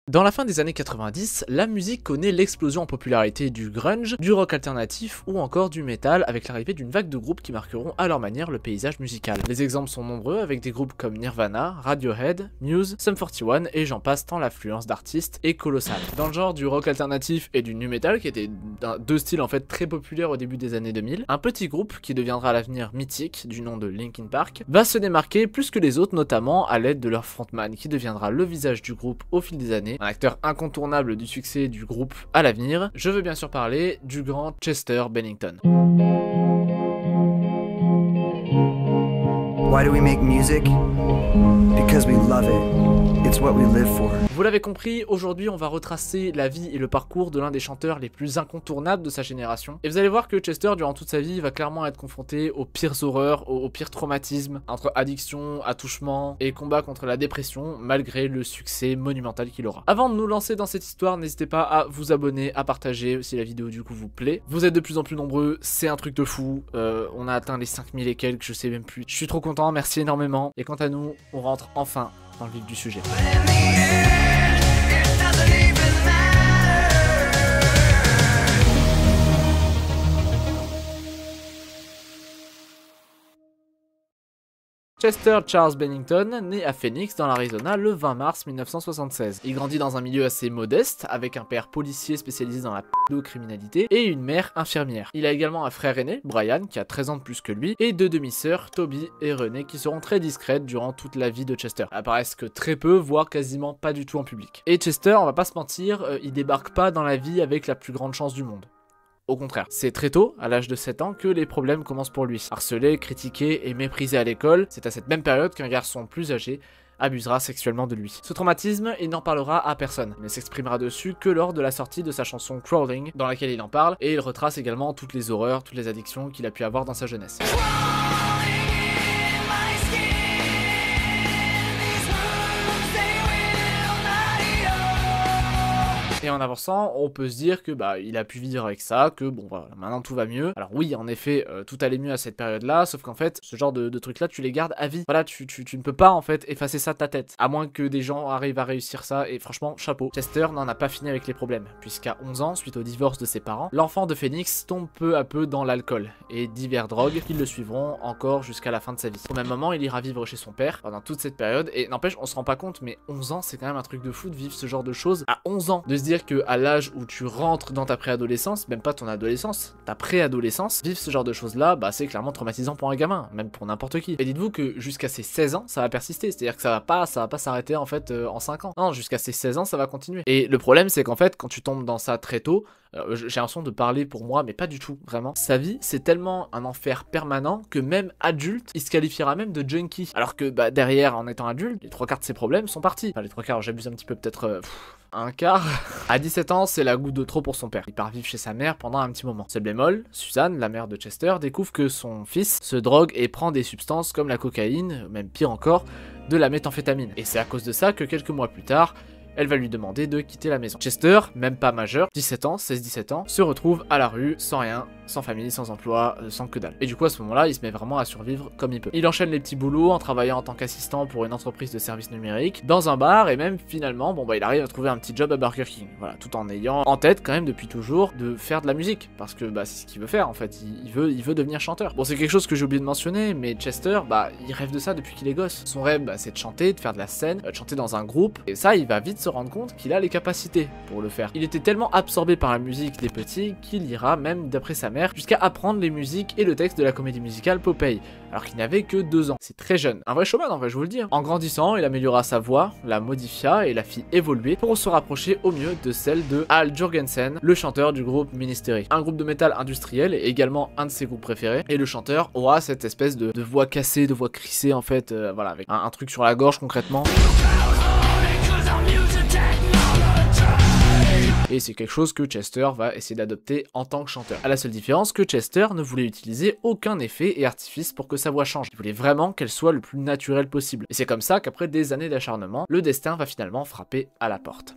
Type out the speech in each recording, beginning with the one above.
Dans la fin des années 90, la musique connaît l'explosion en popularité du grunge, du rock alternatif ou encore du metal avec l'arrivée d'une vague de groupes qui marqueront à leur manière le paysage musical. Les exemples sont nombreux avec des groupes comme Nirvana, Radiohead, Muse, Sum 41 et j'en passe tant l'affluence d'artistes est colossale. Dans le genre du rock alternatif et du nu metal qui étaient deux styles en fait très populaires au début des années 2000, un petit groupe qui deviendra à l'avenir mythique du nom de Linkin Park va se démarquer plus que les autres, notamment à l'aide de leur frontman qui deviendra le visage du groupe au fil des années, un acteur incontournable du succès du groupe à l'avenir. Je veux bien sûr parler du grand Chester Bennington. Why do we make music? Because we love it. It's what we live for. Vous l'avez compris, aujourd'hui on va retracer la vie et le parcours de l'un des chanteurs les plus incontournables de sa génération. Et vous allez voir que Chester, durant toute sa vie, va clairement être confronté aux pires horreurs, aux pires traumatismes, entre addiction, attouchement et combat contre la dépression, malgré le succès monumental qu'il aura. Avant de nous lancer dans cette histoire, n'hésitez pas à vous abonner, à partager si la vidéo du coup vous plaît. Vous êtes de plus en plus nombreux, c'est un truc de fou, on a atteint les 5000 et quelques, je sais même plus. Je suis trop content, merci énormément. Et quant à nous, on rentre enfin dans le vif du sujet. Chester Charles Bennington naît à Phoenix dans l'Arizona le 20 mars 1976. Il grandit dans un milieu assez modeste avec un père policier spécialisé dans la pédocriminalité et une mère infirmière. Il a également un frère aîné, Brian, qui a 13 ans de plus que lui, et deux demi-sœurs, Toby et Renée, qui seront très discrètes durant toute la vie de Chester. Elles apparaissent que très peu, voire quasiment pas du tout en public. Et Chester, on va pas se mentir, il débarque pas dans la vie avec la plus grande chance du monde. Au contraire, c'est très tôt, à l'âge de 7 ans, que les problèmes commencent pour lui. Harcelé, critiqué et méprisé à l'école, c'est à cette même période qu'un garçon plus âgé abusera sexuellement de lui. Ce traumatisme, il n'en parlera à personne, mais s'exprimera dessus que lors de la sortie de sa chanson Crawling, dans laquelle il en parle, et il retrace également toutes les horreurs, toutes les addictions qu'il a pu avoir dans sa jeunesse. Et en avançant, on peut se dire que il a pu vivre avec ça, que bon voilà, maintenant tout va mieux. Alors oui, en effet, tout allait mieux à cette période-là, sauf qu'en fait, ce genre de trucs-là, tu les gardes à vie. Voilà, tu ne peux pas en fait effacer ça de ta tête, à moins que des gens arrivent à réussir ça, et franchement, chapeau. Chester n'en a pas fini avec les problèmes, puisqu'à 11 ans, suite au divorce de ses parents, l'enfant de Phoenix tombe peu à peu dans l'alcool, et divers drogues qui le suivront encore jusqu'à la fin de sa vie. Au même moment, il ira vivre chez son père pendant toute cette période, et n'empêche, on se rend pas compte, mais 11 ans, c'est quand même un truc de fou de vivre ce genre de choses à 11 ans, de se dire que à l'âge où tu rentres dans ta préadolescence, même pas ton adolescence, ta préadolescence, vivre ce genre de choses là, c'est clairement traumatisant pour un gamin, même pour n'importe qui. Et dites-vous que jusqu'à ses 16 ans, ça va persister, c'est-à-dire que ça va pas s'arrêter en fait en 5 ans. Non, jusqu'à ses 16 ans, ça va continuer. Et le problème, c'est qu'en fait, quand tu tombes dans ça très tôt, j'ai l'impression de parler pour moi, mais pas du tout, vraiment. Sa vie, c'est tellement un enfer permanent que même adulte, il se qualifiera même de junkie. Alors que derrière, en étant adulte, les 3 quarts de ses problèmes sont partis. Enfin, les 3 quarts, j'abuse un petit peu, peut-être un quart. À 17 ans, c'est la goutte de trop pour son père. Il part vivre chez sa mère pendant un petit moment. Seul bémol, Suzanne, la mère de Chester, découvre que son fils se drogue et prend des substances comme la cocaïne, même pire encore, de la méthamphétamine. Et c'est à cause de ça que quelques mois plus tard, elle va lui demander de quitter la maison. Chester, même pas majeur, 17 ans, 16-17 ans, se retrouve à la rue, sans rien, sans famille, sans emploi, sans que dalle. Et du coup, à ce moment-là, il se met vraiment à survivre comme il peut. Il enchaîne les petits boulots en travaillant en tant qu'assistant pour une entreprise de services numériques, dans un bar, et même finalement, il arrive à trouver un petit job à Burger King. Voilà, tout en ayant en tête quand même depuis toujours de faire de la musique, parce que c'est ce qu'il veut faire en fait, il veut devenir chanteur. Bon, c'est quelque chose que j'ai oublié de mentionner, mais Chester, il rêve de ça depuis qu'il est gosse. Son rêve, c'est de chanter, de faire de la scène, de chanter dans un groupe, et ça, il va vite se rendre compte qu'il a les capacités pour le faire. Il était tellement absorbé par la musique des petits qu'il ira même, d'après sa mère, jusqu'à apprendre les musiques et le texte de la comédie musicale Popeye, alors qu'il n'avait que 2 ans. C'est très jeune. Un vrai showman en vrai, je vous le dis. En grandissant, il améliora sa voix, la modifia et la fit évoluer pour se rapprocher au mieux de celle de Al Jourgensen, le chanteur du groupe Ministry. Un groupe de métal industriel et également un de ses groupes préférés. Et le chanteur aura cette espèce de voix cassée, de voix crissée en fait, voilà, avec un truc sur la gorge concrètement. Et c'est quelque chose que Chester va essayer d'adopter en tant que chanteur. À la seule différence que Chester ne voulait utiliser aucun effet et artifice pour que sa voix change. Il voulait vraiment qu'elle soit le plus naturelle possible. Et c'est comme ça qu'après des années d'acharnement, le destin va finalement frapper à la porte.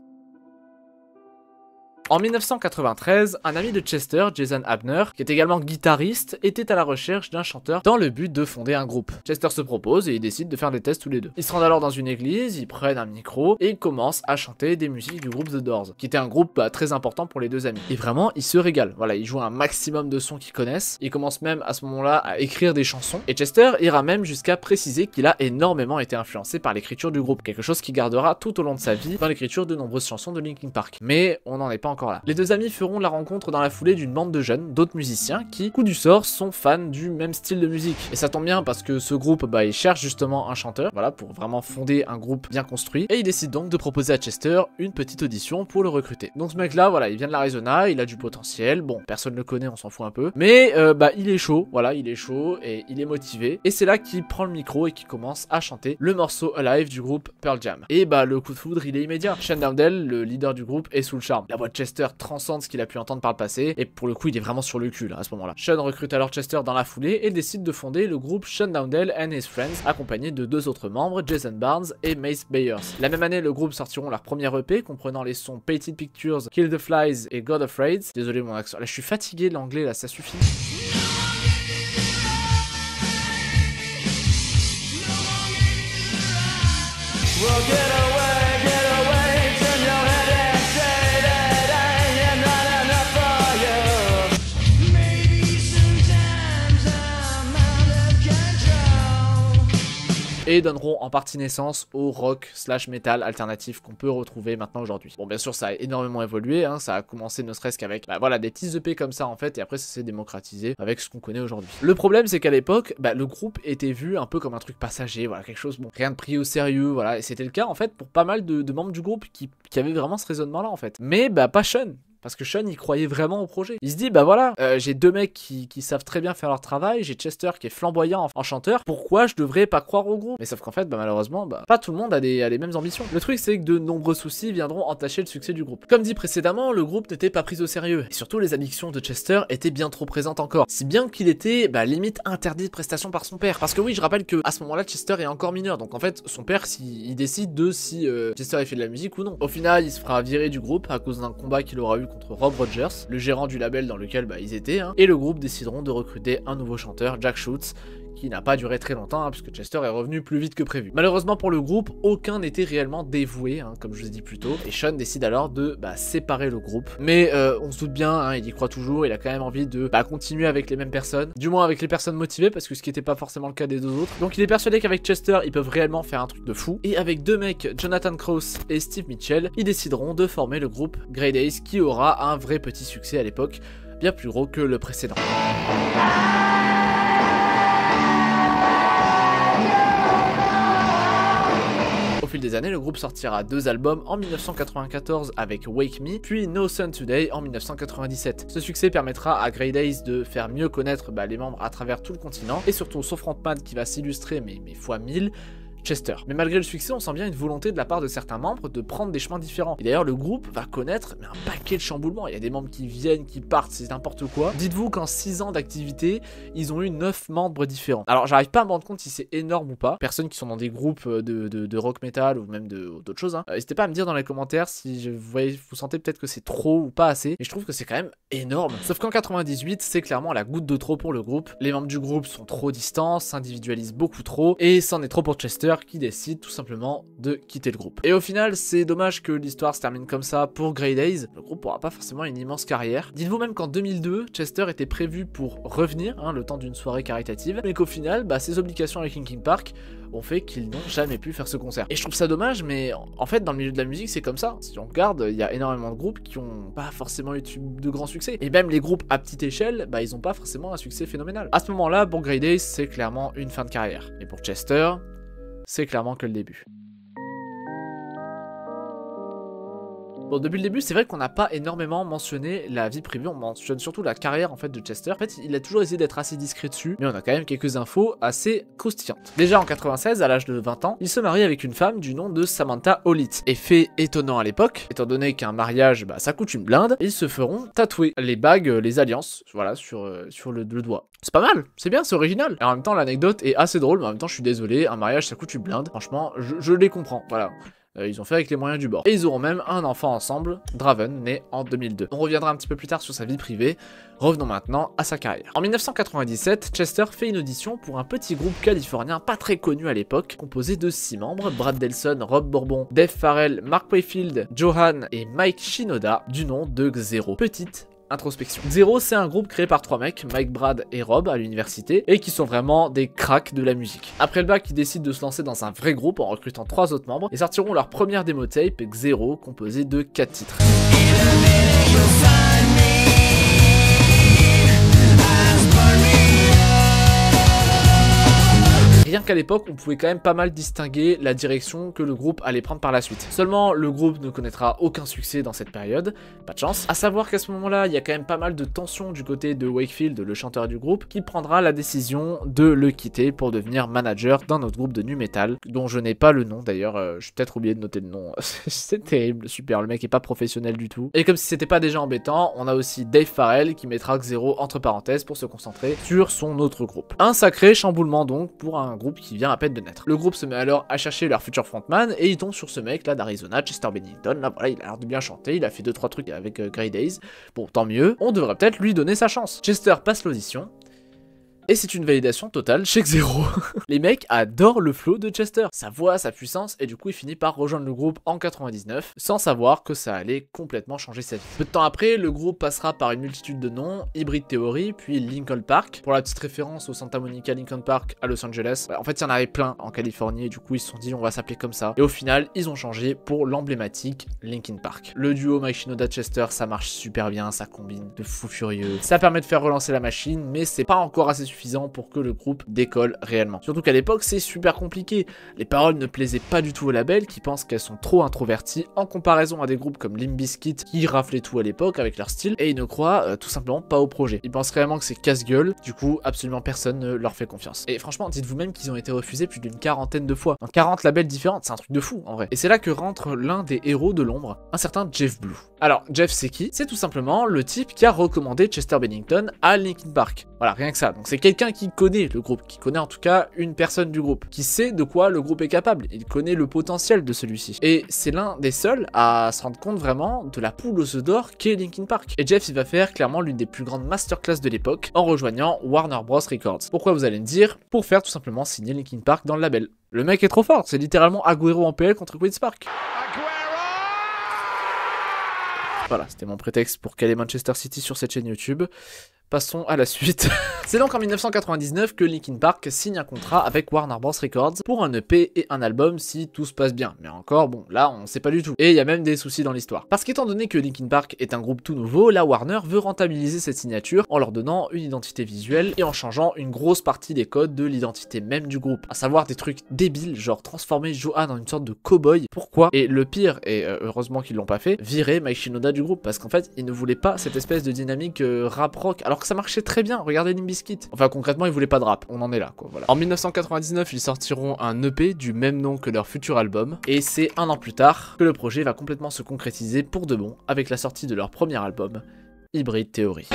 En 1993, un ami de Chester, Jason Abner, qui est également guitariste, était à la recherche d'un chanteur dans le but de fonder un groupe. Chester se propose et ils décident de faire des tests tous les deux. Ils se rendent alors dans une église, ils prennent un micro et ils commencent à chanter des musiques du groupe The Doors, qui était un groupe très important pour les deux amis. Et vraiment, ils se régalent. Voilà, ils jouent un maximum de sons qu'ils connaissent. Ils commencent même à ce moment-là à écrire des chansons. Et Chester ira même jusqu'à préciser qu'il a énormément été influencé par l'écriture du groupe, quelque chose qu'il gardera tout au long de sa vie dans l'écriture de nombreuses chansons de Linkin Park. Mais on n'en est pas encore là. Les deux amis feront la rencontre dans la foulée d'une bande de jeunes, d'autres musiciens, qui, coup du sort, sont fans du même style de musique. Et ça tombe bien parce que ce groupe, il cherche justement un chanteur, voilà, pour vraiment fonder un groupe bien construit. Et il décide donc de proposer à Chester une petite audition pour le recruter. Donc ce mec-là, voilà, il vient de l'Arizona, il a du potentiel. Bon, personne le connaît, on s'en fout un peu. Mais il est chaud, voilà, il est chaud et il est motivé. Et c'est là qu'il prend le micro et qu'il commence à chanter le morceau Alive du groupe Pearl Jam. Et le coup de foudre, il est immédiat. Sean Dowdell, le leader du groupe, est sous le charme. La voix de Chester transcende ce qu'il a pu entendre par le passé. Et pour le coup, il est vraiment sur le cul là, à ce moment-là. Sean recrute alors Chester dans la foulée et décide de fonder le groupe Sean Dowdell and His Friends, accompagné de deux autres membres, Jason Barnes et Mace Bayers. La même année, le groupe sortiront leur premier EP comprenant les sons Painted Pictures, Kill the Flies et God Afraid. Désolé mon accent. Là, je suis fatigué de l'anglais, là, ça suffit. Et donneront en partie naissance au rock / metal alternatif qu'on peut retrouver maintenant aujourd'hui. Bon, bien sûr, ça a énormément évolué, hein, ça a commencé ne serait-ce qu'avec des petits EP comme ça en fait, et après ça s'est démocratisé avec ce qu'on connaît aujourd'hui. Le problème, c'est qu'à l'époque, le groupe était vu un peu comme un truc passager, voilà, quelque chose, bon, rien de pris au sérieux, voilà, et c'était le cas en fait pour pas mal de membres du groupe qui avaient vraiment ce raisonnement-là en fait. Mais pas Sean. Parce que Sean, il croyait vraiment au projet. Il se dit, j'ai deux mecs qui savent très bien faire leur travail, j'ai Chester qui est flamboyant en chanteur, pourquoi je devrais pas croire au groupe? Mais sauf qu'en fait, malheureusement, pas tout le monde a les mêmes ambitions. Le truc, c'est que de nombreux soucis viendront entacher le succès du groupe. Comme dit précédemment, le groupe n'était pas pris au sérieux. Et surtout, les addictions de Chester étaient bien trop présentes encore. Si bien qu'il était, limite interdit de prestation par son père. Parce que oui, je rappelle que à ce moment-là, Chester est encore mineur. Donc en fait, son père, il décide de si Chester a fait de la musique ou non. Au final, il se fera virer du groupe à cause d'un combat qu'il aura eu contre Rob Rogers, le gérant du label dans lequel ils étaient, et le groupe décideront de recruter un nouveau chanteur, Jack Schutz, qui n'a pas duré très longtemps, puisque Chester est revenu plus vite que prévu. Malheureusement pour le groupe, aucun n'était réellement dévoué, comme je vous ai dit plus tôt, et Sean décide alors de séparer le groupe. Mais on se doute bien, il y croit toujours, il a quand même envie de continuer avec les mêmes personnes, du moins avec les personnes motivées, parce que ce qui n'était pas forcément le cas des deux autres. Donc il est persuadé qu'avec Chester, ils peuvent réellement faire un truc de fou, et avec deux mecs, Jonathan Krauss et Steve Mitchell, ils décideront de former le groupe Grey Days, qui aura un vrai petit succès à l'époque, bien plus gros que le précédent. Au fil des années, le groupe sortira 2 albums en 1994 avec Wake Me, puis No Sun Today en 1997. Ce succès permettra à Grey Days de faire mieux connaître les membres à travers tout le continent, et surtout son frontman qui va s'illustrer mais fois 1000, Chester. Mais malgré le succès, on sent bien une volonté de la part de certains membres de prendre des chemins différents. Et d'ailleurs, le groupe va connaître un paquet de chamboulements. Il y a des membres qui viennent, qui partent, c'est n'importe quoi. Dites-vous qu'en 6 ans d'activité, ils ont eu 9 membres différents. Alors, j'arrive pas à me rendre compte si c'est énorme ou pas. Personnes qui sont dans des groupes de rock metal ou même d'autres choses, n'hésitez pas à me dire dans les commentaires si vous sentez peut-être que c'est trop ou pas assez. Mais je trouve que c'est quand même énorme. Sauf qu'en 98, c'est clairement la goutte de trop pour le groupe. Les membres du groupe sont trop distants, s'individualisent beaucoup trop, et c'en est trop pour Chester, qui décide tout simplement de quitter le groupe. Et au final, c'est dommage que l'histoire se termine comme ça pour Grey Days. Le groupe n'aura pas forcément une immense carrière. Dites-vous même qu'en 2002, Chester était prévu pour revenir, le temps d'une soirée caritative, mais qu'au final, ses obligations avec Linkin Park ont fait qu'ils n'ont jamais pu faire ce concert. Et je trouve ça dommage, mais en fait, dans le milieu de la musique, c'est comme ça. Si on regarde, il y a énormément de groupes qui ont pas forcément eu de grands succès. Et même les groupes à petite échelle, ils ont pas forcément un succès phénoménal. À ce moment-là, pour Grey Days, c'est clairement une fin de carrière. Et pour Chester, c'est clairement que le début. Bon, depuis le début, c'est vrai qu'on n'a pas énormément mentionné la vie privée, on mentionne surtout la carrière en fait de Chester. En fait, il a toujours essayé d'être assez discret dessus, mais on a quand même quelques infos assez croustillantes. Déjà en 96, à l'âge de 20 ans, il se marie avec une femme du nom de Samantha Hollett. Et fait étonnant à l'époque, étant donné qu'un mariage, ça coûte une blinde, ils se feront tatouer les bagues, les alliances, voilà, sur le doigt. C'est pas mal, c'est bien, c'est original. Et en même temps, l'anecdote est assez drôle, mais en même temps, je suis désolé, un mariage ça coûte une blinde. Franchement, je les comprends, voilà. ils ont fait avec les moyens du bord. Et ils auront même un enfant ensemble, Draven, né en 2002. On reviendra un petit peu plus tard sur sa vie privée. Revenons maintenant à sa carrière. En 1997, Chester fait une audition pour un petit groupe californien pas très connu à l'époque, composé de 6 membres, Brad Delson, Rob Bourbon, Dave Farrell, Mark Wayfield, Johan et Mike Shinoda, du nom de Xero. Petite introspection. Xero, c'est un groupe créé par 3 mecs, Mike, Brad et Rob, à l'université, et qui sont vraiment des cracks de la musique. Après le bac, ils décident de se lancer dans un vrai groupe en recrutant 3 autres membres, et sortiront leur première démo tape, Xero, composée de 4 titres. Rien qu'à l'époque, on pouvait quand même pas mal distinguer la direction que le groupe allait prendre par la suite. Seulement, le groupe ne connaîtra aucun succès dans cette période, pas de chance. À savoir qu'à ce moment-là, il y a quand même pas mal de tensions du côté de Wakefield, le chanteur du groupe, qui prendra la décision de le quitter pour devenir manager d'un autre groupe de nu metal, dont je n'ai pas le nom d'ailleurs, j'ai peut-être oublié de noter le nom. C'est terrible, super, le mec est pas professionnel du tout. Et comme si c'était pas déjà embêtant, on a aussi Dave Farrell qui mettra Xero entre parenthèses pour se concentrer sur son autre groupe. Un sacré chamboulement donc pour un groupe qui vient à peine de naître. Le groupe se met alors à chercher leur futur frontman et il tombe sur ce mec là d'Arizona, Chester Bennington. Là voilà, il a l'air de bien chanter, il a fait 2-3 trucs avec Grey Days. Bon, tant mieux, on devrait peut-être lui donner sa chance. Chester passe l'audition. Et c'est une validation totale chez Xero. Les mecs adorent le flow de Chester, sa voix, sa puissance, et du coup il finit par rejoindre le groupe en 99, sans savoir que ça allait complètement changer sa vie. Peu de temps après, le groupe passera par une multitude de noms, Hybrid Theory, puis Linkin Park, pour la petite référence au Santa Monica Linkin Park à Los Angeles. En fait il y en avait plein en Californie, et du coup ils se sont dit on va s'appeler comme ça. Et au final, ils ont changé pour l'emblématique Linkin Park. Le duo Mike Shinoda-Chester, ça marche super bien, ça combine de fou furieux. Ça permet de faire relancer la machine, mais c'est pas encore assez suffisant pour que le groupe décolle réellement. Surtout qu'à l'époque, c'est super compliqué. Les paroles ne plaisaient pas du tout au label qui pensent qu'elles sont trop introverties en comparaison à des groupes comme Limp Bizkit qui raflaient tout à l'époque avec leur style et ils ne croient tout simplement pas au projet. Ils pensent réellement que c'est casse-gueule, du coup absolument personne ne leur fait confiance. Et franchement, dites-vous même qu'ils ont été refusés plus d'une 40aine de fois. Dans 40 labels différents, c'est un truc de fou en vrai. Et c'est là que rentre l'un des héros de l'ombre, un certain Jeff Blue. Alors, Jeff c'est qui? C'est tout simplement le type qui a recommandé Chester Bennington à Linkin Park. Voilà, rien que ça. Donc c'est quelqu'un qui connaît le groupe, qui connaît en tout cas une personne du groupe, qui sait de quoi le groupe est capable, il connaît le potentiel de celui-ci. Et c'est l'un des seuls à se rendre compte vraiment de la poule aux œufs d'or qu'est Linkin Park. Et Jeff il va faire clairement l'une des plus grandes masterclass de l'époque en rejoignant Warner Bros Records. Pourquoi vous allez me dire? Pour faire tout simplement signer Linkin Park dans le label. Le mec est trop fort, c'est littéralement Agüero en PL contre Queen's Park. Voilà, c'était mon prétexte pour caler Manchester City sur cette chaîne YouTube. Passons à la suite. C'est donc en 1999 que Linkin Park signe un contrat avec Warner Bros Records pour un EP et un album si tout se passe bien. Mais encore, bon, là on sait pas du tout. Et il y a même des soucis dans l'histoire. Parce qu'étant donné que Linkin Park est un groupe tout nouveau, la Warner veut rentabiliser cette signature en leur donnant une identité visuelle et en changeant une grosse partie des codes de l'identité même du groupe. À savoir des trucs débiles, genre transformer Johan en une sorte de cow-boy. Pourquoi? Et le pire, et heureusement qu'ils l'ont pas fait, virer Mike Shinoda du groupe. Parce qu'en fait, ils ne voulaient pas cette espèce de dynamique rap-rock. Alors que ça marchait très bien, regardez Limp Bizkit. Enfin concrètement ils voulaient pas de rap, on en est là quoi, voilà. En 1999 ils sortiront un EP du même nom que leur futur album, et c'est un an plus tard que le projet va complètement se concrétiser pour de bon avec la sortie de leur premier album, Hybrid Theory.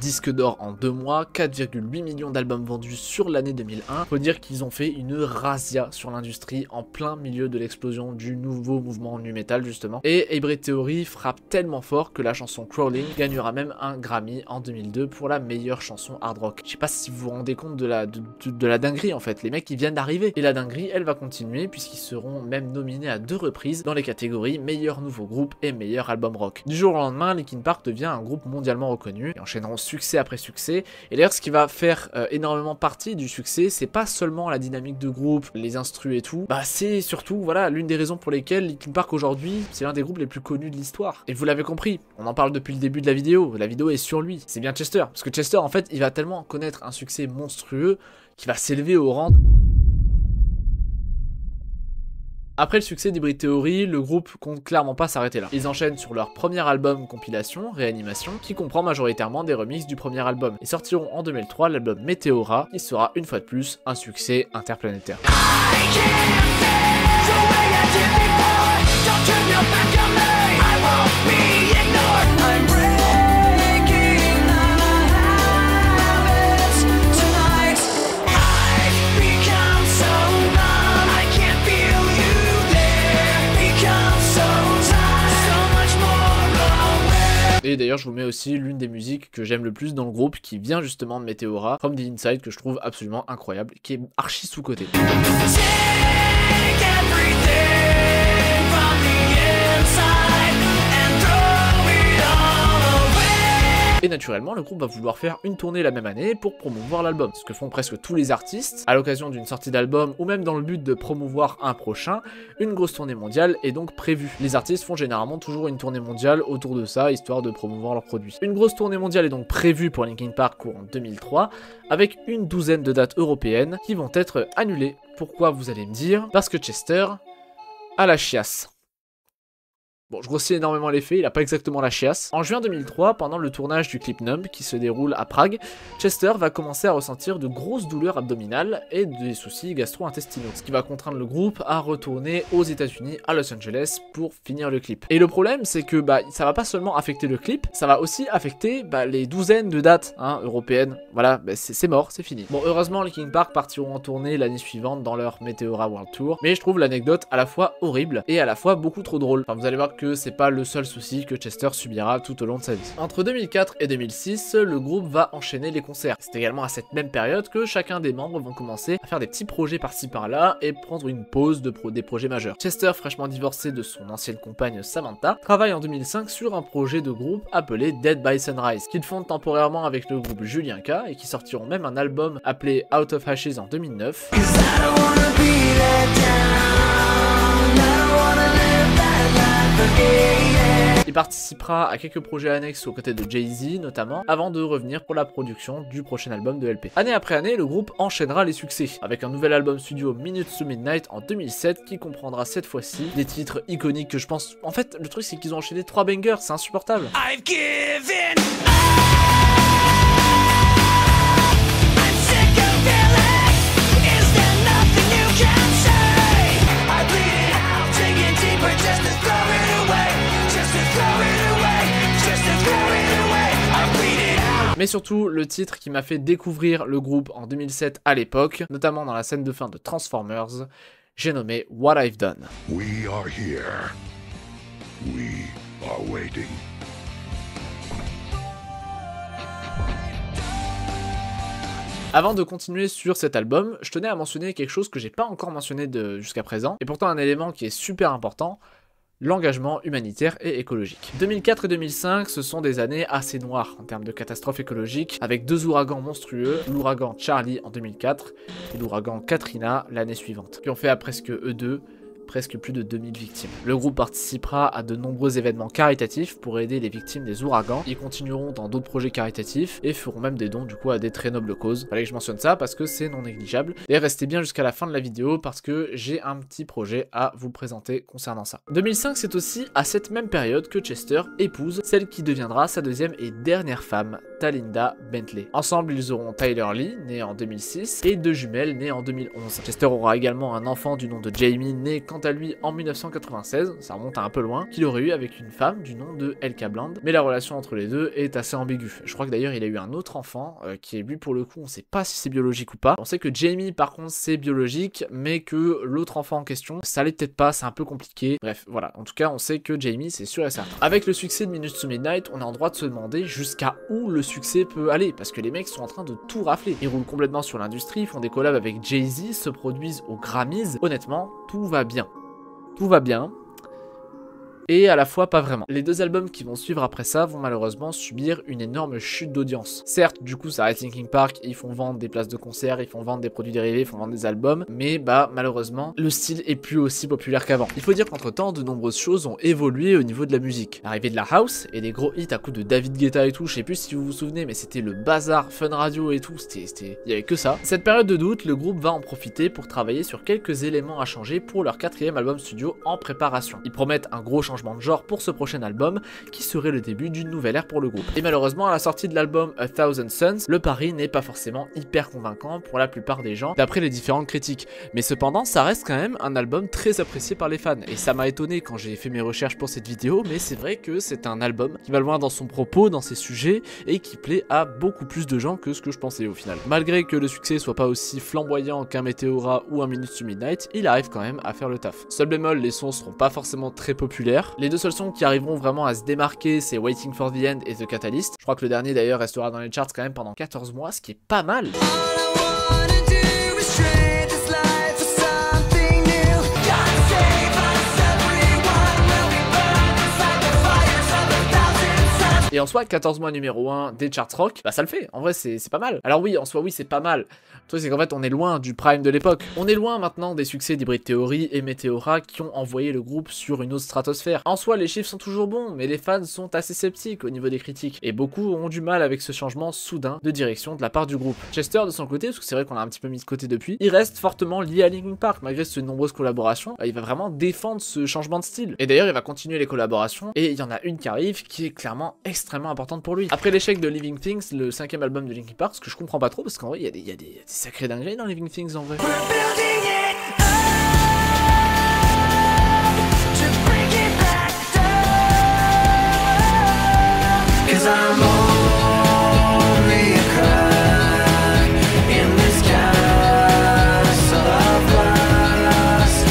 Disque d'or en 2 mois, 4,8 millions d'albums vendus sur l'année 2001. Faut dire qu'ils ont fait une razzia sur l'industrie en plein milieu de l'explosion du nouveau mouvement nu metal justement. Et Hybrid Theory frappe tellement fort que la chanson Crawling gagnera même un Grammy en 2002 pour la meilleure chanson hard rock. Je sais pas si vous vous rendez compte de la dinguerie en fait, les mecs ils viennent d'arriver. Et la dinguerie elle va continuer puisqu'ils seront même nominés à 2 reprises dans les catégories meilleur nouveau groupe et meilleur album rock. Du jour au lendemain, Linkin Park devient un groupe mondialement reconnu et enchaîneront succès après succès. Et d'ailleurs ce qui va faire énormément partie du succès, c'est pas seulement la dynamique de groupe, les instrus et tout, bah c'est surtout voilà l'une des raisons pour lesquelles Linkin Park aujourd'hui c'est l'un des groupes les plus connus de l'histoire. Et vous l'avez compris, on en parle depuis le début de la vidéo est sur lui, c'est bien Chester, parce que Chester en fait il va tellement connaître un succès monstrueux qu'il va s'élever au rang Après le succès d'Hybrid Theory, le groupe compte clairement pas s'arrêter là. Ils enchaînent sur leur premier album compilation, Réanimation, qui comprend majoritairement des remixes du premier album, et sortiront en 2003 l'album Meteora, qui sera une fois de plus un succès interplanétaire. Et d'ailleurs je vous mets aussi l'une des musiques que j'aime le plus dans le groupe qui vient justement de Meteora, From the Inside, que je trouve absolument incroyable, qui est archi sous-côté. Et naturellement, le groupe va vouloir faire une tournée la même année pour promouvoir l'album, ce que font presque tous les artistes. À l'occasion d'une sortie d'album ou même dans le but de promouvoir un prochain, une grosse tournée mondiale est donc prévue. Les artistes font généralement toujours une tournée mondiale autour de ça, histoire de promouvoir leurs produits. Une grosse tournée mondiale est donc prévue pour Linkin Park courant 2003, avec une douzaine de dates européennes qui vont être annulées. Pourquoi, vous allez me dire? Parce que Chester a la chiasse. Bon, je grossis énormément les faits, il a pas exactement la chiasse. En juin 2003, pendant le tournage du clip Numb, qui se déroule à Prague, Chester va commencer à ressentir de grosses douleurs abdominales et des soucis gastro-intestinaux, ce qui va contraindre le groupe à retourner aux États-Unis, à Los Angeles, pour finir le clip. Et le problème, c'est que ça va pas seulement affecter le clip, ça va aussi affecter les douzaines de dates européennes. Voilà, c'est mort, c'est fini. Bon, heureusement, Linkin Park partiront en tournée l'année suivante dans leur Meteora World Tour, mais je trouve l'anecdote à la fois horrible et à la fois beaucoup trop drôle. Enfin, vous allez voir que c'est pas le seul souci que Chester subira tout au long de sa vie. Entre 2004 et 2006, le groupe va enchaîner les concerts. C'est également à cette même période que chacun des membres vont commencer à faire des petits projets par-ci par-là et prendre une pause des projets majeurs. Chester, fraîchement divorcé de son ancienne compagne Samantha, travaille en 2005 sur un projet de groupe appelé Dead by Sunrise, qu'ils font temporairement avec le groupe Julien K et qui sortiront même un album appelé Out of Ashes en 2009. Il participera à quelques projets annexes aux côtés de Jay-Z notamment, avant de revenir pour la production du prochain album de LP. Année après année, le groupe enchaînera les succès, avec un nouvel album studio Minutes to Midnight en 2007 qui comprendra cette fois-ci des titres iconiques que je pense... En fait, le truc c'est qu'ils ont enchaîné 3 bangers, c'est insupportable. I've given mais surtout le titre qui m'a fait découvrir le groupe en 2007 à l'époque, notamment dans la scène de fin de Transformers, j'ai nommé What I've Done. We are here. We are waiting. Avant de continuer sur cet album, je tenais à mentionner quelque chose que j'ai pas encore mentionné jusqu'à présent, et pourtant un élément qui est super important, l'engagement humanitaire et écologique. 2004 et 2005, ce sont des années assez noires en termes de catastrophes écologiques, avec 2 ouragans monstrueux, l'ouragan Charlie en 2004 et l'ouragan Katrina l'année suivante, qui ont fait à presque eux deux presque plus de 2000 victimes. Le groupe participera à de nombreux événements caritatifs pour aider les victimes des ouragans. Ils continueront dans d'autres projets caritatifs et feront même des dons du coup à des très nobles causes. Fallait que je mentionne ça parce que c'est non négligeable. Et restez bien jusqu'à la fin de la vidéo parce que j'ai un petit projet à vous présenter concernant ça. 2005, c'est aussi à cette même période que Chester épouse celle qui deviendra sa deuxième et dernière femme, Talinda Bentley. Ensemble, ils auront Tyler Lee, né en 2006, et 2 jumelles nées en 2011. Chester aura également un enfant du nom de Jamie, né quant à lui en 1996, ça remonte à un peu loin, qu'il aurait eu avec une femme du nom de Elka Bland, mais la relation entre les deux est assez ambiguë. Je crois que d'ailleurs il a eu un autre enfant, qui est lui pour le coup, on sait pas si c'est biologique ou pas. On sait que Jamie par contre c'est biologique, mais que l'autre enfant en question, ça l'est peut-être pas, c'est un peu compliqué. Bref, voilà, en tout cas on sait que Jamie c'est sûr et certain. Avec le succès de Minutes to Midnight, on a en droit de se demander jusqu'à où le succès peut aller, parce que les mecs sont en train de tout rafler. Ils roulent complètement sur l'industrie, font des collabs avec Jay-Z, se produisent aux Grammys. Honnêtement, tout va bien. Tout va bien. et à la fois pas vraiment. Les deux albums qui vont suivre après ça vont malheureusement subir une énorme chute d'audience. Certes, du coup ça reste Linkin Park, ils font vendre des places de concert, ils font vendre des produits dérivés, ils font vendre des albums, mais bah malheureusement le style est plus aussi populaire qu'avant. Il faut dire qu'entre temps de nombreuses choses ont évolué au niveau de la musique. L'arrivée de la house et des gros hits à coups de David Guetta et tout, je sais plus si vous vous souvenez, mais c'était le bazar, Fun Radio et tout, il y avait que ça. Cette période de doute, le groupe va en profiter pour travailler sur quelques éléments à changer pour leur 4e album studio en préparation. Ils promettent un gros changement de genre pour ce prochain album qui serait le début d'une nouvelle ère pour le groupe. Et malheureusement à la sortie de l'album A Thousand Suns, le pari n'est pas forcément hyper convaincant pour la plupart des gens d'après les différentes critiques. Mais cependant ça reste quand même un album très apprécié par les fans et ça m'a étonné quand j'ai fait mes recherches pour cette vidéo, mais c'est vrai que c'est un album qui va loin dans son propos, dans ses sujets et qui plaît à beaucoup plus de gens que ce que je pensais au final. Malgré que le succès soit pas aussi flamboyant qu'un Meteora ou un Minutes to Midnight, il arrive quand même à faire le taf. Seul bémol, les sons seront pas forcément très populaires. Les deux seuls sons qui arriveront vraiment à se démarquer, c'est Waiting for the End et The Catalyst. Je crois que le dernier d'ailleurs restera dans les charts quand même pendant 14 mois, ce qui est pas mal. Et en soi, 14 mois numéro 1 des charts rock, bah ça le fait, en vrai c'est pas mal. Alors oui, en soi oui c'est pas mal. Le truc c'est qu'en fait on est loin du prime de l'époque. On est loin maintenant des succès d'Hybrid Theory et Meteora qui ont envoyé le groupe sur une autre stratosphère. En soi les chiffres sont toujours bons, mais les fans sont assez sceptiques au niveau des critiques. Et beaucoup ont du mal avec ce changement soudain de direction de la part du groupe. Chester de son côté, parce que c'est vrai qu'on l'a un petit peu mis de côté depuis, il reste fortement lié à Linkin Park malgré ses nombreuses collaborations. Il va vraiment défendre ce changement de style. Et d'ailleurs il va continuer les collaborations et il y en a une qui arrive qui est clairement extrêmement importante pour lui. Après l'échec de Living Things, le 5e album de Linkin Park, ce que je comprends pas trop parce qu'en vrai il y a des sacrés dingueries dans Living Things en vrai.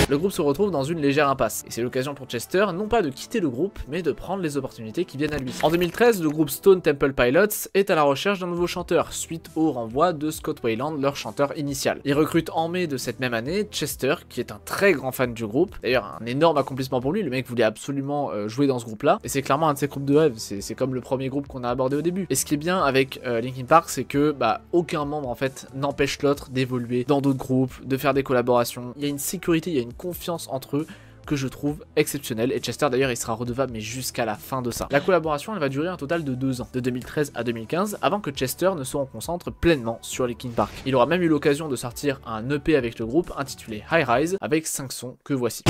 Le groupe se retrouve dans une légère impasse, et c'est l'occasion pour Chester non pas de quitter le groupe, mais de prendre les opportunités qui viennent à lui. En 2013, le groupe Stone Temple Pilots est à la recherche d'un nouveau chanteur, suite au renvoi de Scott Weiland, leur chanteur initial. Il recrute en mai de cette même année Chester, qui est un très grand fan du groupe, d'ailleurs un énorme accomplissement pour lui, le mec voulait absolument jouer dans ce groupe-là, et c'est clairement un de ses groupes de rêve, c'est comme le premier groupe qu'on a abordé au début. Et ce qui est bien avec Linkin Park, c'est que aucun membre en fait n'empêche l'autre d'évoluer dans d'autres groupes, de faire des collaborations, il y a une sécurité, il y a une confiance entre eux que je trouve exceptionnelle, et Chester d'ailleurs il sera redevable mais jusqu'à la fin de ça. La collaboration elle va durer un total de 2 ans, de 2013 à 2015, avant que Chester ne se concentre pleinement sur Linkin Park. Il aura même eu l'occasion de sortir un EP avec le groupe intitulé High Rise avec 5 sons que voici.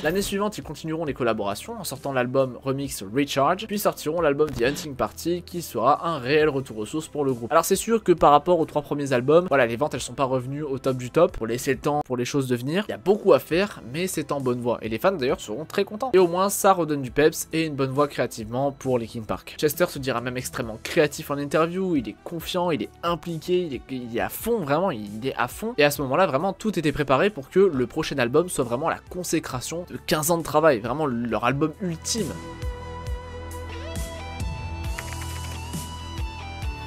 L'année suivante, ils continueront les collaborations en sortant l'album Remix Recharge, puis sortiront l'album The Hunting Party qui sera un réel retour aux sources pour le groupe. Alors c'est sûr que par rapport aux 3 premiers albums, voilà, les ventes elles sont pas revenues au top du top, pour laisser le temps pour les choses de venir. Il y a beaucoup à faire, mais c'est en bonne voie, et les fans d'ailleurs seront très contents. Et au moins ça redonne du peps et une bonne voie créativement pour Linkin Park. Chester se dira même extrêmement créatif en interview, il est confiant, il est impliqué, il est à fond, vraiment, il est à fond. Et à ce moment-là, vraiment tout était préparé pour que le prochain album soit vraiment la consécration de 15 ans de travail, vraiment leur album ultime.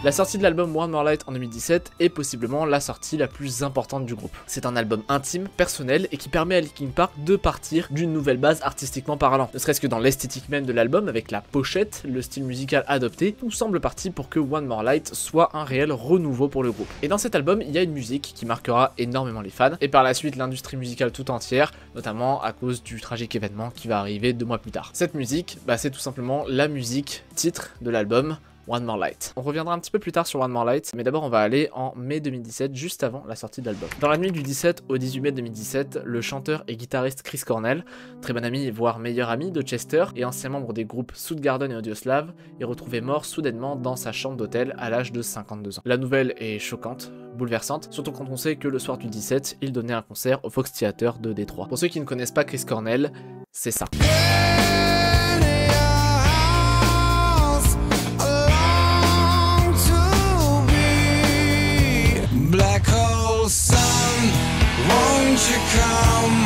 La sortie de l'album One More Light en 2017 est possiblement la sortie la plus importante du groupe. C'est un album intime, personnel et qui permet à Linkin Park de partir d'une nouvelle base artistiquement parlant. Ne serait-ce que dans l'esthétique même de l'album, avec la pochette, le style musical adopté, tout semble parti pour que One More Light soit un réel renouveau pour le groupe. Et dans cet album, il y a une musique qui marquera énormément les fans et par la suite l'industrie musicale tout entière, notamment à cause du tragique événement qui va arriver 2 mois plus tard. Cette musique, c'est tout simplement la musique titre de l'album One More Light. On reviendra un petit peu plus tard sur One More Light, mais d'abord on va aller en mai 2017, juste avant la sortie de l'album. Dans la nuit du 17 au 18 mai 2017, le chanteur et guitariste Chris Cornell, très bon ami voire meilleur ami de Chester et ancien membre des groupes Soundgarden et Audioslave, est retrouvé mort soudainement dans sa chambre d'hôtel à l'âge de 52 ans. La nouvelle est choquante, bouleversante, surtout quand on sait que le soir du 17, il donnait un concert au Fox Theater de Détroit. Pour ceux qui ne connaissent pas Chris Cornell, c'est ça. Black hole sun, won't you come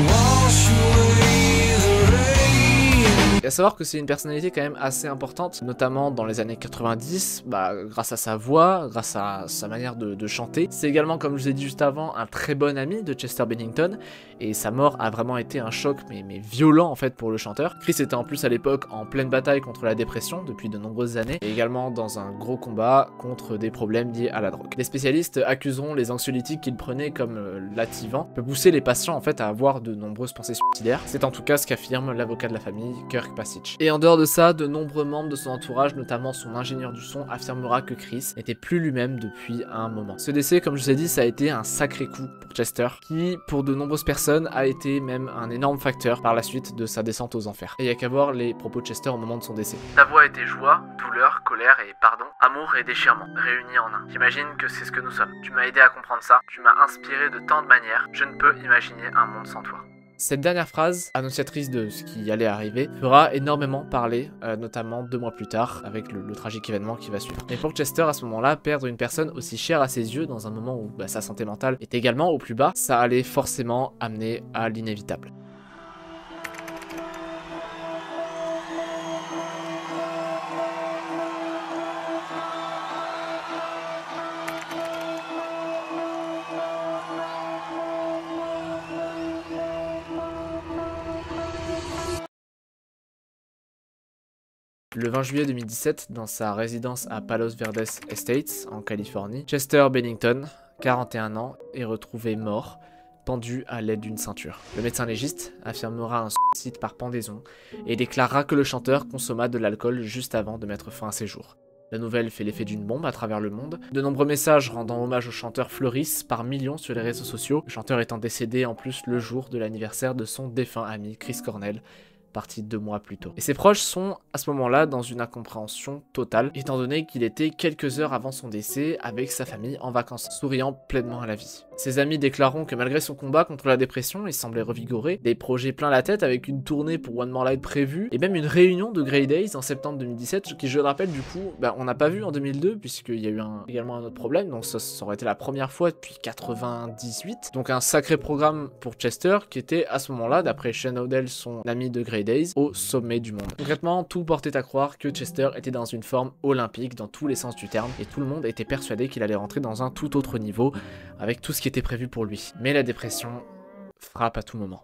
wash away the rain? Et à savoir que c'est une personnalité quand même assez importante, notamment dans les années 90, grâce à sa voix, grâce à sa manière de chanter. C'est également, comme je vous ai dit juste avant, un très bon ami de Chester Bennington, et sa mort a vraiment été un choc, mais violent en fait pour le chanteur. Chris était en plus à l'époque en pleine bataille contre la dépression depuis de nombreuses années, et également dans un gros combat contre des problèmes liés à la drogue. Les spécialistes accuseront les anxiolytiques qu'il prenait comme lativant peut pousser les patients en fait à avoir de nombreuses pensées suicidaires. C'est en tout cas ce qu'affirme l'avocat de la famille, Kirk Passage. Et en dehors de ça, de nombreux membres de son entourage, notamment son ingénieur du son, affirmera que Chris n'était plus lui-même depuis un moment. Ce décès, comme je vous ai dit, ça a été un sacré coup pour Chester, qui pour de nombreuses personnes a été même un énorme facteur par la suite de sa descente aux enfers. Et il y a qu'à voir les propos de Chester au moment de son décès. Ta voix était joie, douleur, colère et pardon, amour et déchirement, réunis en un. J'imagine que c'est ce que nous sommes. Tu m'as aidé à comprendre ça, tu m'as inspiré de tant de manières, je ne peux imaginer un monde sans toi. Cette dernière phrase, annonciatrice de ce qui allait arriver, fera énormément parler, notamment 2 mois plus tard, avec le tragique événement qui va suivre. Mais pour Chester, à ce moment-là, perdre une personne aussi chère à ses yeux, dans un moment où sa santé mentale est également au plus bas, ça allait forcément amener à l'inévitable. Le 20 juillet 2017, dans sa résidence à Palos Verdes Estates, en Californie, Chester Bennington, 41 ans, est retrouvé mort, pendu à l'aide d'une ceinture. Le médecin légiste affirmera un suicide par pendaison et déclarera que le chanteur consomma de l'alcool juste avant de mettre fin à ses jours. La nouvelle fait l'effet d'une bombe à travers le monde. De nombreux messages rendant hommage au chanteur fleurissent par millions sur les réseaux sociaux, le chanteur étant décédé en plus le jour de l'anniversaire de son défunt ami Chris Cornell, parti 2 mois plus tôt. Et ses proches sont à ce moment-là dans une incompréhension totale, étant donné qu'il était quelques heures avant son décès avec sa famille en vacances, souriant pleinement à la vie. Ses amis déclareront que malgré son combat contre la dépression, il semblait revigoré, des projets plein la tête avec une tournée pour One More Light prévue, et même une réunion de Grey Days en septembre 2017, qui je le rappelle du coup, on n'a pas vu en 2002, puisqu'il y a eu également un autre problème, donc ça aurait été la première fois depuis 98, donc un sacré programme pour Chester, qui était à ce moment-là, d'après Shane O'Dell, son ami de Grey Days, au sommet du monde. Concrètement, tout portait à croire que Chester était dans une forme olympique dans tous les sens du terme, et tout le monde était persuadé qu'il allait rentrer dans un tout autre niveau, avec tout ce qui était prévu pour lui. Mais la dépression frappe à tout moment.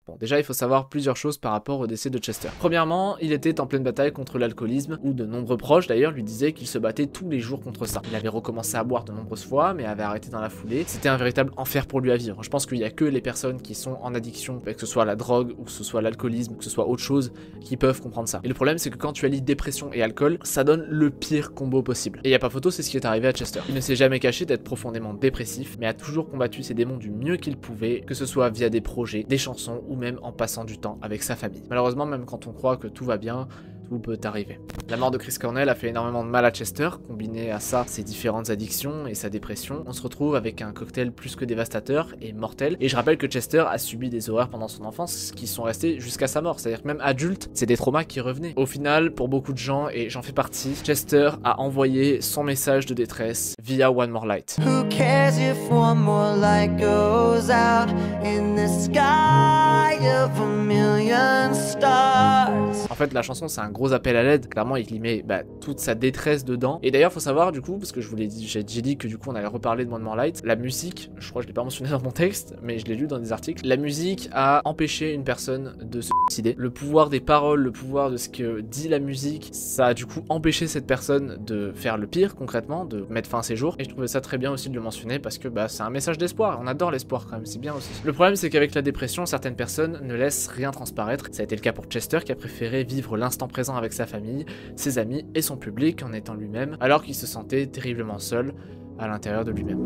Bon, déjà, il faut savoir plusieurs choses par rapport au décès de Chester. Premièrement, il était en pleine bataille contre l'alcoolisme, où de nombreux proches d'ailleurs lui disaient qu'il se battait tous les jours contre ça. Il avait recommencé à boire de nombreuses fois, mais avait arrêté dans la foulée. C'était un véritable enfer pour lui à vivre. Je pense qu'il n'y a que les personnes qui sont en addiction, que ce soit la drogue, ou que ce soit l'alcoolisme, que ce soit autre chose, qui peuvent comprendre ça. Et le problème, c'est que quand tu allies dépression et alcool, ça donne le pire combo possible. Et il n'y a pas photo, c'est ce qui est arrivé à Chester. Il ne s'est jamais caché d'être profondément dépressif, mais a toujours combattu ses démons du mieux qu'il pouvait, que ce soit via des projets, des chansons, ou même en passant du temps avec sa famille. Malheureusement, même quand on croit que tout va bien, tout peut arriver. La mort de Chris Cornell a fait énormément de mal à Chester, combiné à ça ses différentes addictions et sa dépression. On se retrouve avec un cocktail plus que dévastateur et mortel. Et je rappelle que Chester a subi des horreurs pendant son enfance qui sont restées jusqu'à sa mort. C'est-à-dire que même adulte, c'est des traumas qui revenaient. Au final, pour beaucoup de gens, et j'en fais partie, Chester a envoyé son message de détresse via One More Light. Who cares if one more light goes out in the sky of a million stars? En fait, la chanson, c'est un gros appel à l'aide. Clairement, il y met toute sa détresse dedans. Et d'ailleurs, faut savoir, du coup, parce que je vous l'ai dit, j'ai dit que du coup, on allait reparler de One More Light. La musique, je crois que je l'ai pas mentionné dans mon texte, mais je l'ai lu dans des articles. La musique a empêché une personne de se suicider. Le pouvoir des paroles, le pouvoir de ce que dit la musique, ça a du coup empêché cette personne de faire le pire, concrètement, de mettre fin à ses jours. Et je trouvais ça très bien aussi de le mentionner parce que c'est un message d'espoir. On adore l'espoir quand même, c'est bien aussi. Le problème, c'est qu'avec la dépression, certaines personnes ne laissent rien transparaître. Ça a été le cas pour Chester qui a préféré vivre l'instant présent avec sa famille, ses amis et son public en étant lui-même, alors qu'il se sentait terriblement seul à l'intérieur de lui-même.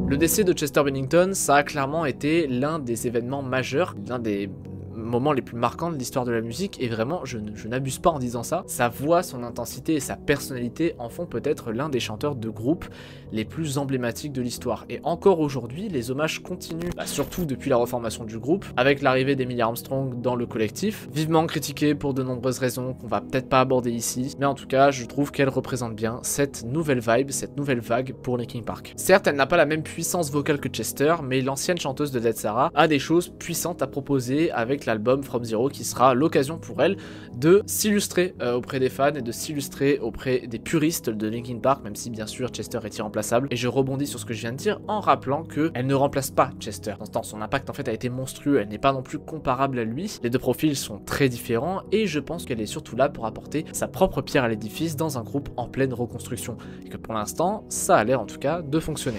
Le décès de Chester Bennington, ça a clairement été l'un des événements majeurs, l'un des moments les plus marquants de l'histoire de la musique, et vraiment je n'abuse pas en disant ça. Sa voix, son intensité et sa personnalité en font peut-être l'un des chanteurs de groupe les plus emblématiques de l'histoire. Et encore aujourd'hui, les hommages continuent, surtout depuis la reformation du groupe, avec l'arrivée d'Emily Armstrong dans le collectif, vivement critiquée pour de nombreuses raisons qu'on va peut-être pas aborder ici, mais en tout cas je trouve qu'elle représente bien cette nouvelle vibe, cette nouvelle vague pour Linkin Park. Certes, elle n'a pas la même puissance vocale que Chester, mais l'ancienne chanteuse de Dead Sarah a des choses puissantes à proposer avec avec l'album From Zero qui sera l'occasion pour elle de s'illustrer auprès des fans et de s'illustrer auprès des puristes de Linkin Park, même si bien sûr Chester est irremplaçable. Et je rebondis sur ce que je viens de dire en rappelant que elle ne remplace pas Chester. Dans son impact en fait a été monstrueux, elle n'est pas non plus comparable à lui. Les deux profils sont très différents et je pense qu'elle est surtout là pour apporter sa propre pierre à l'édifice dans un groupe en pleine reconstruction. Et que pour l'instant, ça a l'air en tout cas de fonctionner.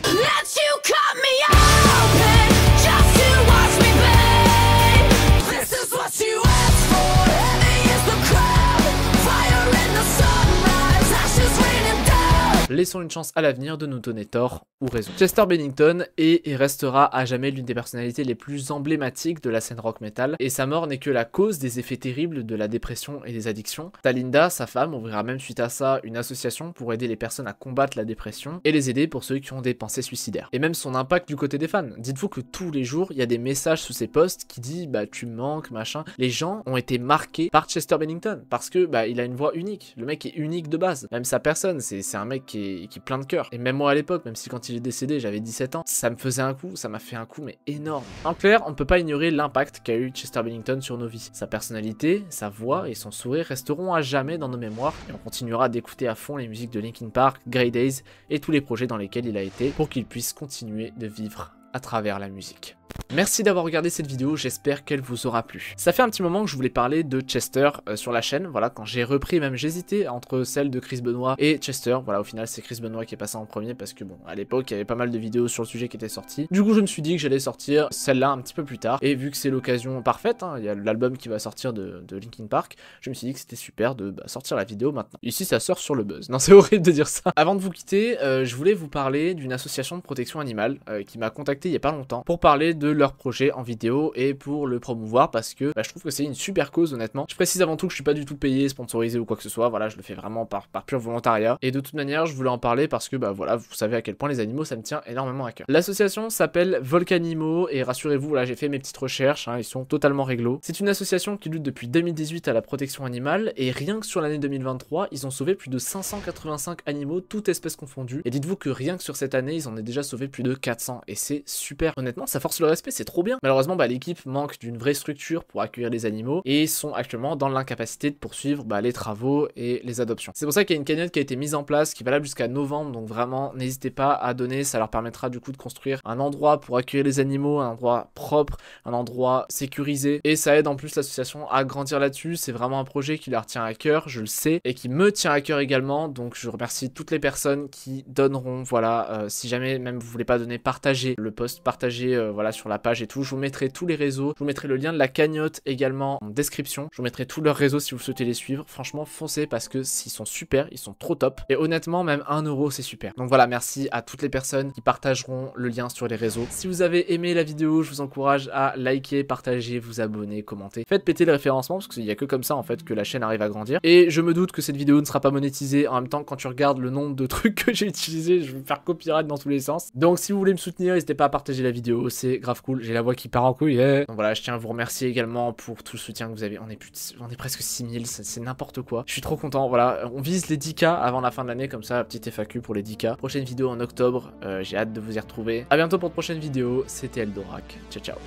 Laissons une chance à l'avenir de nous donner tort ou raison. Chester Bennington est et restera à jamais l'une des personnalités les plus emblématiques de la scène rock metal, et sa mort n'est que la cause des effets terribles de la dépression et des addictions. Talinda, sa femme, ouvrira même suite à ça une association pour aider les personnes à combattre la dépression et les aider pour ceux qui ont des pensées suicidaires. Et même son impact du côté des fans. Dites-vous que tous les jours, il y a des messages sous ses posts qui disent bah tu me manques, machin. Les gens ont été marqués par Chester Bennington parce que bah il a une voix unique. Le mec est unique de base. Même sa personne, c'est un mec qui est plein de cœur. Et même moi à l'époque, même si quand il est décédé j'avais 17 ans, ça me faisait un coup, ça m'a fait un coup mais énorme. En clair, on ne peut pas ignorer l'impact qu'a eu Chester Bennington sur nos vies. Sa personnalité, sa voix et son sourire resteront à jamais dans nos mémoires et on continuera d'écouter à fond les musiques de Linkin Park, Grey Days et tous les projets dans lesquels il a été pour qu'il puisse continuer de vivre à travers la musique. Merci d'avoir regardé cette vidéo, j'espère qu'elle vous aura plu. Ça fait un petit moment que je voulais parler de Chester sur la chaîne, voilà, quand j'ai repris, même j'hésitais entre celle de Chris Benoit et Chester, voilà, au final c'est Chris Benoit qui est passé en premier parce que bon, à l'époque il y avait pas mal de vidéos sur le sujet qui étaient sorties. Du coup je me suis dit que j'allais sortir celle-là un petit peu plus tard, et vu que c'est l'occasion parfaite, hein, il y a l'album qui va sortir de Linkin Park, je me suis dit que c'était super de sortir la vidéo maintenant. Ici ça sort sur le buzz, non c'est horrible de dire ça. Avant de vous quitter, je voulais vous parler d'une association de protection animale qui m'a contacté il y a pas longtemps pour parler de leur projet en vidéo et pour le promouvoir parce que je trouve que c'est une super cause honnêtement. Je précise avant tout que je suis pas du tout payé, sponsorisé ou quoi que ce soit, voilà, je le fais vraiment par pur volontariat et de toute manière je voulais en parler parce que voilà, vous savez à quel point les animaux ça me tient énormément à cœur. L'association s'appelle Volcanimo et rassurez-vous, voilà, j'ai fait mes petites recherches, hein, ils sont totalement réglo. C'est une association qui lutte depuis 2018 à la protection animale et rien que sur l'année 2023 ils ont sauvé plus de 585 animaux, toutes espèces confondues, et dites-vous que rien que sur cette année ils en ont déjà sauvé plus de 400 et c'est super. Honnêtement ça force le respect, c'est trop bien. Malheureusement l'équipe manque d'une vraie structure pour accueillir les animaux et sont actuellement dans l'incapacité de poursuivre les travaux et les adoptions. C'est pour ça qu'il y a une cagnotte qui a été mise en place qui est valable jusqu'à novembre, donc vraiment n'hésitez pas à donner, ça leur permettra du coup de construire un endroit pour accueillir les animaux, un endroit propre, un endroit sécurisé, et ça aide en plus l'association à grandir là-dessus. C'est vraiment un projet qui leur tient à cœur, je le sais, et qui me tient à cœur également, donc je remercie toutes les personnes qui donneront, voilà, si jamais même vous voulez pas donner, partagez le post, partagez voilà sur la page et tout, je vous mettrai tous les réseaux, je vous mettrai le lien de la cagnotte également en description, je vous mettrai tous leurs réseaux si vous souhaitez les suivre. Franchement foncez parce que s'ils sont super, ils sont trop top, et honnêtement même 1 € c'est super. Donc voilà, merci à toutes les personnes qui partageront le lien sur les réseaux. Si vous avez aimé la vidéo, je vous encourage à liker, partager, vous abonner, commenter, faites péter le référencement parce qu'il n'y a que comme ça en fait que la chaîne arrive à grandir, et je me doute que cette vidéo ne sera pas monétisée. En même temps, quand tu regardes le nombre de trucs que j'ai utilisé, je vais me faire copyright dans tous les sens. Donc si vous voulez me soutenir, n'hésitez pas à partager la vidéo, c'est grave cool, j'ai la voix qui part en couille. Donc voilà, je tiens à vous remercier également pour tout le soutien que vous avez. On est presque 6000, c'est n'importe quoi. Je suis trop content, voilà, on vise les 10K avant la fin de l'année, comme ça, petite FAQ pour les 10K. Prochaine vidéo en octobre, j'ai hâte de vous y retrouver. A bientôt pour de prochaines vidéos, c'était Eldorak, ciao ciao.